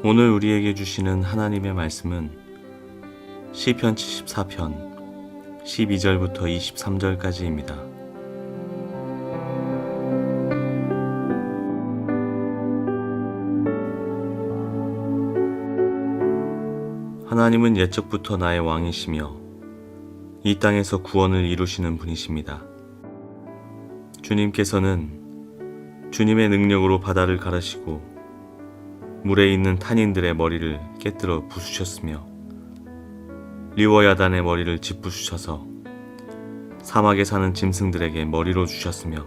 오늘 우리에게 주시는 하나님의 말씀은 시편 74편 12절부터 23절까지입니다. 하나님은 옛적부터 나의 왕이시며 이 땅에서 구원을 이루시는 분이십니다. 주님께서는 주님의 능력으로 바다를 가르시고 물에 있는 탄인들의 머리를 깨뜨려 부수셨으며 리워야단의 머리를 짓부수셔서 사막에 사는 짐승들에게 머리로 주셨으며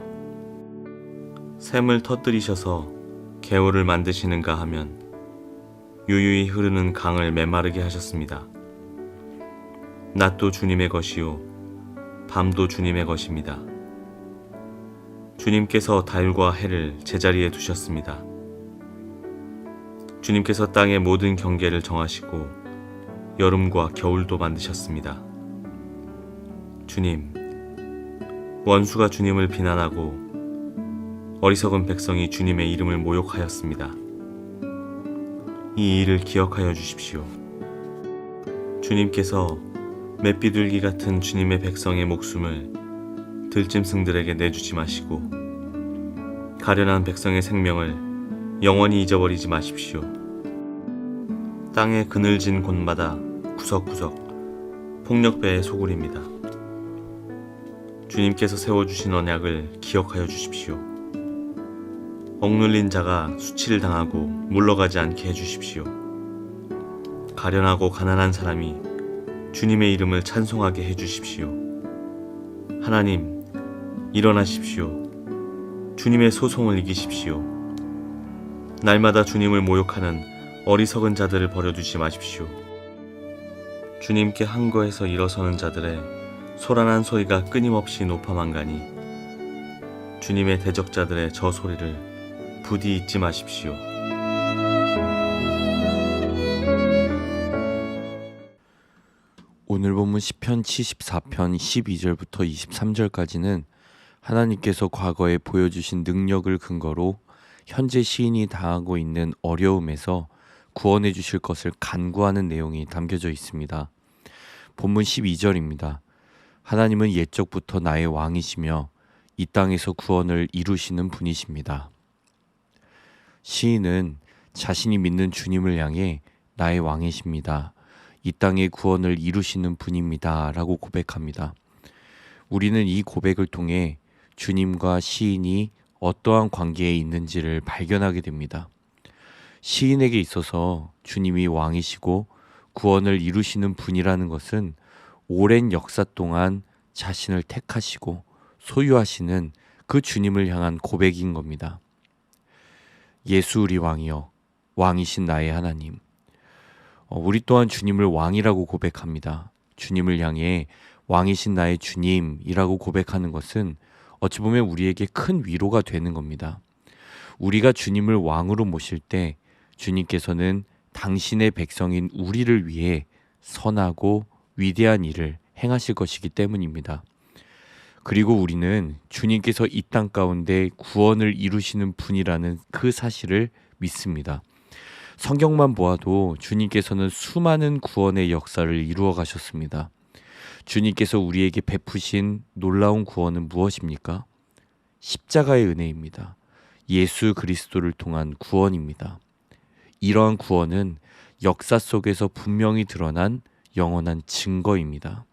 샘을 터뜨리셔서 개울을 만드시는가 하면 유유히 흐르는 강을 메마르게 하셨습니다. 낮도 주님의 것이요 밤도 주님의 것입니다. 주님께서 달과 해를 제자리에 두셨습니다. 주님께서 땅의 모든 경계를 정하시고 여름과 겨울도 만드셨습니다. 주님, 원수가 주님을 비난하고 어리석은 백성이 주님의 이름을 모욕하였습니다. 이 일을 기억하여 주십시오. 주님께서 맷비둘기 같은 주님의 백성의 목숨을 들짐승들에게 내주지 마시고 가련한 백성의 생명을 영원히 잊어버리지 마십시오. 땅의 그늘진 곳마다 구석구석 폭력배의 소굴입니다. 주님께서 세워주신 언약을 기억하여 주십시오. 억눌린 자가 수치를 당하고 물러가지 않게 해주십시오. 가련하고 가난한 사람이 주님의 이름을 찬송하게 해주십시오. 하나님, 일어나십시오. 주님의 소송을 이기십시오. 날마다 주님을 모욕하는 어리석은 자들을 버려두지 마십시오. 주님께 항거해서 일어서는 자들의 소란한 소리가 끊임없이 높아만 가니 주님의 대적자들의 저 소리를 부디 잊지 마십시오. 오늘 본문 시편 74편 12절부터 23절까지는 하나님께서 과거에 보여주신 능력을 근거로 현재 시인이 당하고 있는 어려움에서 구원해 주실 것을 간구하는 내용이 담겨져 있습니다. 본문 12절입니다. 하나님은 옛적부터 나의 왕이시며 이 땅에서 구원을 이루시는 분이십니다. 시인은 자신이 믿는 주님을 향해 나의 왕이십니다. 이 땅의 구원을 이루시는 분입니다. 라고 고백합니다. 우리는 이 고백을 통해 주님과 시인이 어떠한 관계에 있는지를 발견하게 됩니다. 시인에게 있어서 주님이 왕이시고 구원을 이루시는 분이라는 것은 오랜 역사 동안 자신을 택하시고 소유하시는 그 주님을 향한 고백인 겁니다. 예수 우리 왕이여, 왕이신 나의 하나님. 우리 또한 주님을 왕이라고 고백합니다. 주님을 향해 왕이신 나의 주님이라고 고백하는 것은 어찌 보면 우리에게 큰 위로가 되는 겁니다. 우리가 주님을 왕으로 모실 때 주님께서는 당신의 백성인 우리를 위해 선하고 위대한 일을 행하실 것이기 때문입니다. 그리고 우리는 주님께서 이 땅 가운데 구원을 이루시는 분이라는 그 사실을 믿습니다. 성경만 보아도 주님께서는 수많은 구원의 역사를 이루어 가셨습니다. 주님께서 우리에게 베푸신 놀라운 구원은 무엇입니까? 십자가의 은혜입니다. 예수 그리스도를 통한 구원입니다. 이러한 구원은 역사 속에서 분명히 드러난 영원한 증거입니다.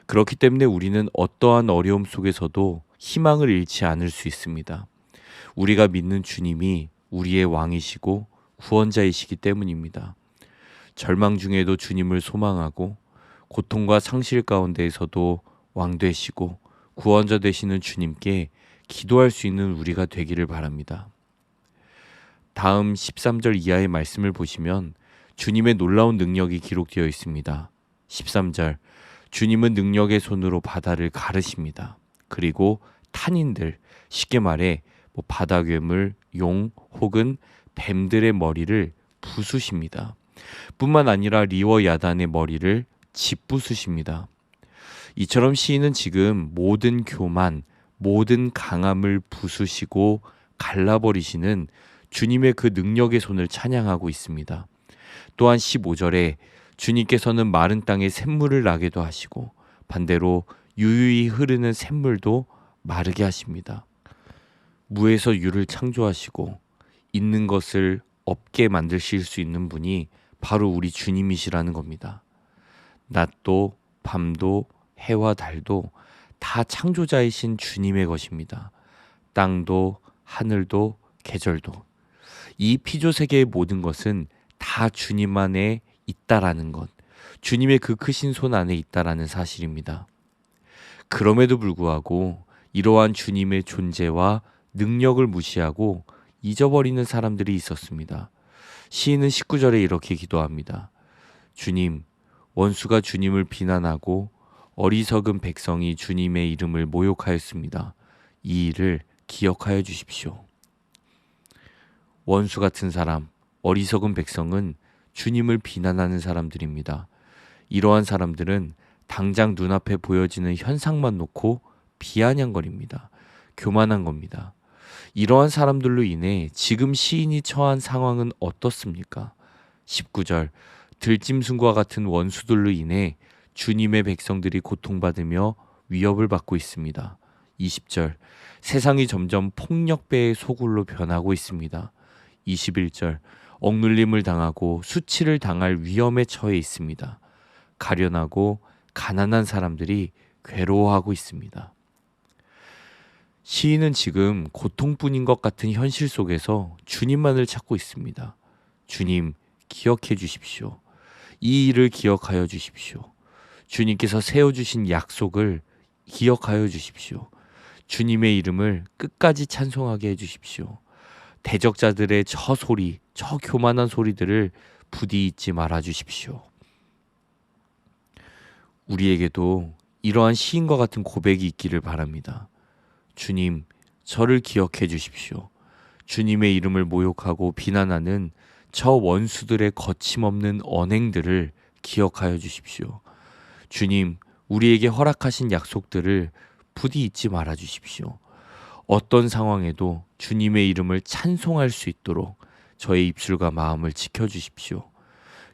그렇기 때문에 우리는 어떠한 어려움 속에서도 희망을 잃지 않을 수 있습니다. 우리가 믿는 주님이 우리의 왕이시고 구원자이시기 때문입니다. 절망 중에도 주님을 소망하고 고통과 상실 가운데에서도 왕 되시고 구원자 되시는 주님께 기도할 수 있는 우리가 되기를 바랍니다. 다음 13절 이하의 말씀을 보시면 주님의 놀라운 능력이 기록되어 있습니다. 13절, 주님은 능력의 손으로 바다를 가르십니다. 그리고 탄인들, 쉽게 말해 바다 괴물, 용 혹은 뱀들의 머리를 부수십니다. 뿐만 아니라 리워 야단의 머리를 짓부수십니다. 이처럼 시인은 지금 모든 교만, 모든 강함을 부수시고 갈라버리시는 주님의 그 능력의 손을 찬양하고 있습니다. 또한 15절에 주님께서는 마른 땅에 샘물을 나게도 하시고 반대로 유유히 흐르는 샘물도 마르게 하십니다. 무에서 유를 창조하시고 있는 것을 없게 만드실 수 있는 분이 바로 우리 주님이시라는 겁니다. 낮도 밤도 해와 달도 다 창조자이신 주님의 것입니다. 땅도 하늘도 계절도 이 피조세계의 모든 것은 다 주님 안에 있다라는 것, 주님의 그 크신 손 안에 있다라는 사실입니다. 그럼에도 불구하고 이러한 주님의 존재와 능력을 무시하고 잊어버리는 사람들이 있었습니다. 시인은 19절에 이렇게 기도합니다. 주님, 원수가 주님을 비난하고 어리석은 백성이 주님의 이름을 모욕하였습니다. 이 일을 기억하여 주십시오. 원수 같은 사람, 어리석은 백성은 주님을 비난하는 사람들입니다. 이러한 사람들은 당장 눈앞에 보여지는 현상만 놓고 비아냥거립니다. 교만한 겁니다. 이러한 사람들로 인해 지금 시인이 처한 상황은 어떻습니까? 19절, 들짐승과 같은 원수들로 인해 주님의 백성들이 고통받으며 위협을 받고 있습니다. 20절, 세상이 점점 폭력배의 소굴로 변하고 있습니다. 21절, 억눌림을 당하고 수치를 당할 위험에 처해 있습니다. 가련하고 가난한 사람들이 괴로워하고 있습니다. 시인은 지금 고통뿐인 것 같은 현실 속에서 주님만을 찾고 있습니다. 주님, 기억해 주십시오. 이 일을 기억하여 주십시오. 주님께서 세워주신 약속을 기억하여 주십시오. 주님의 이름을 끝까지 찬송하게 해주십시오. 대적자들의 저 소리, 저 교만한 소리들을 부디 잊지 말아 주십시오. 우리에게도 이러한 시인과 같은 고백이 있기를 바랍니다. 주님, 저를 기억해 주십시오. 주님의 이름을 모욕하고 비난하는 저 원수들의 거침없는 언행들을 기억하여 주십시오. 주님, 우리에게 허락하신 약속들을 부디 잊지 말아 주십시오. 어떤 상황에도 주님의 이름을 찬송할 수 있도록 저의 입술과 마음을 지켜주십시오.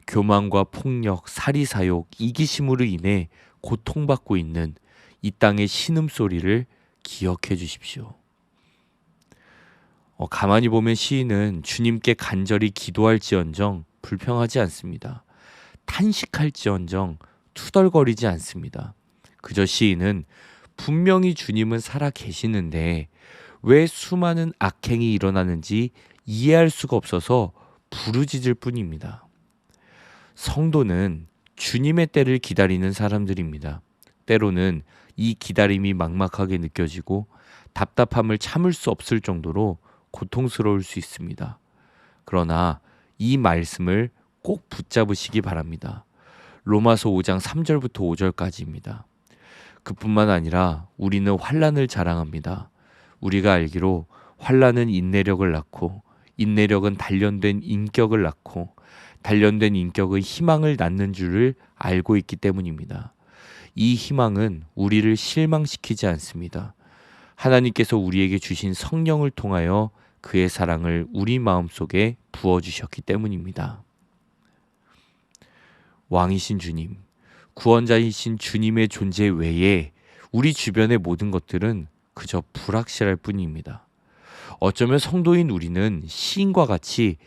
교만과 폭력, 사리사욕, 이기심으로 인해 고통받고 있는 이 땅의 신음소리를 기억해 주십시오. 가만히 보면 시인은 주님께 간절히 기도할지언정 불평하지 않습니다. 탄식할지언정 투덜거리지 않습니다. 그저 시인은 분명히 주님은 살아 계시는데 왜 수많은 악행이 일어나는지 이해할 수가 없어서 부르짖을 뿐입니다. 성도는 주님의 때를 기다리는 사람들입니다. 때로는 이 기다림이 막막하게 느껴지고 답답함을 참을 수 없을 정도로 고통스러울 수 있습니다. 그러나 이 말씀을 꼭 붙잡으시기 바랍니다. 로마서 5장 3절부터 5절까지입니다. 그뿐만 아니라 우리는 환난을 자랑합니다. 우리가 알기로 환난은 인내력을 낳고 인내력은 단련된 인격을 낳고 단련된 인격의 희망을 낳는 줄을 알고 있기 때문입니다. 이 희망은 우리를 실망시키지 않습니다. 하나님께서 우리에게 주신 성령을 통하여 그의 사랑을 우리 마음속에 부어주셨기 때문입니다. 왕이신 주님, 구원자이신 주님의 존재 외에 우리 주변의 모든 것들은 그저 불확실할 뿐입니다. 어쩌면 성도인 우리는 시인과 같이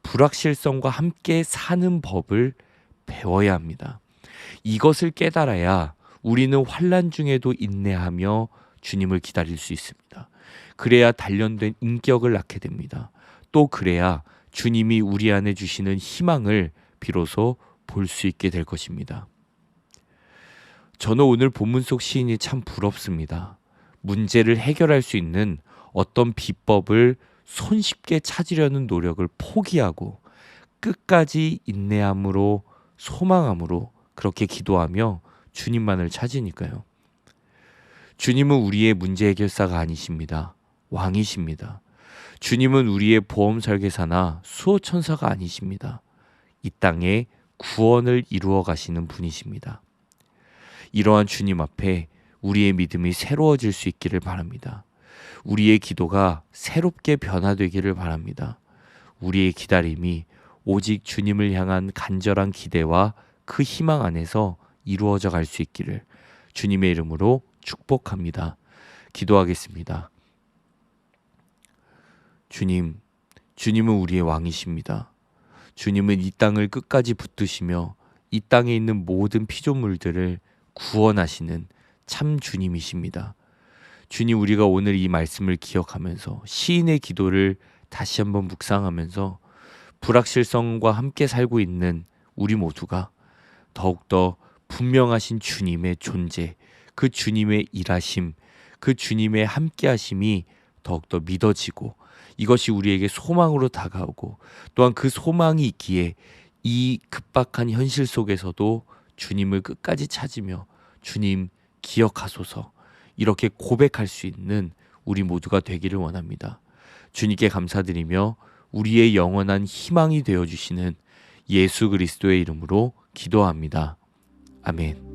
불확실성과 함께 사는 법을 배워야 합니다. 이것을 깨달아야 우리는 환난 중에도 인내하며 주님을 기다릴 수 있습니다. 그래야 단련된 인격을 낳게 됩니다. 또 그래야 주님이 우리 안에 주시는 희망을 비로소 볼 수 있게 될 것입니다. 저는 오늘 본문 속 시인이 참 부럽습니다. 문제를 해결할 수 있는 어떤 비법을 손쉽게 찾으려는 노력을 포기하고 끝까지 인내함으로 소망함으로 그렇게 기도하며 주님만을 찾으니까요. 주님은 우리의 문제 해결사가 아니십니다. 왕이십니다. 주님은 우리의 보험 설계사나 수호천사가 아니십니다. 이 땅에 구원을 이루어 가시는 분이십니다. 이러한 주님 앞에 우리의 믿음이 새로워질 수 있기를 바랍니다. 우리의 기도가 새롭게 변화되기를 바랍니다. 우리의 기다림이 오직 주님을 향한 간절한 기대와 그 희망 안에서 이루어져 갈 수 있기를 주님의 이름으로 축복합니다. 기도하겠습니다. 주님, 주님은 우리의 왕이십니다. 주님은 이 땅을 끝까지 붙드시며 이 땅에 있는 모든 피조물들을 구원하시는 참 주님이십니다. 주님, 우리가 오늘 이 말씀을 기억하면서 시인의 기도를 다시 한번 묵상하면서 불확실성과 함께 살고 있는 우리 모두가 더욱더 분명하신 주님의 존재, 그 주님의 일하심, 그 주님의 함께하심이 더욱더 믿어지고 이것이 우리에게 소망으로 다가오고 또한 그 소망이 있기에 이 급박한 현실 속에서도 주님을 끝까지 찾으며 주님 기억하소서 이렇게 고백할 수 있는 우리 모두가 되기를 원합니다. 주님께 감사드리며 우리의 영원한 희망이 되어주시는 예수 그리스도의 이름으로 기도합니다. 아멘.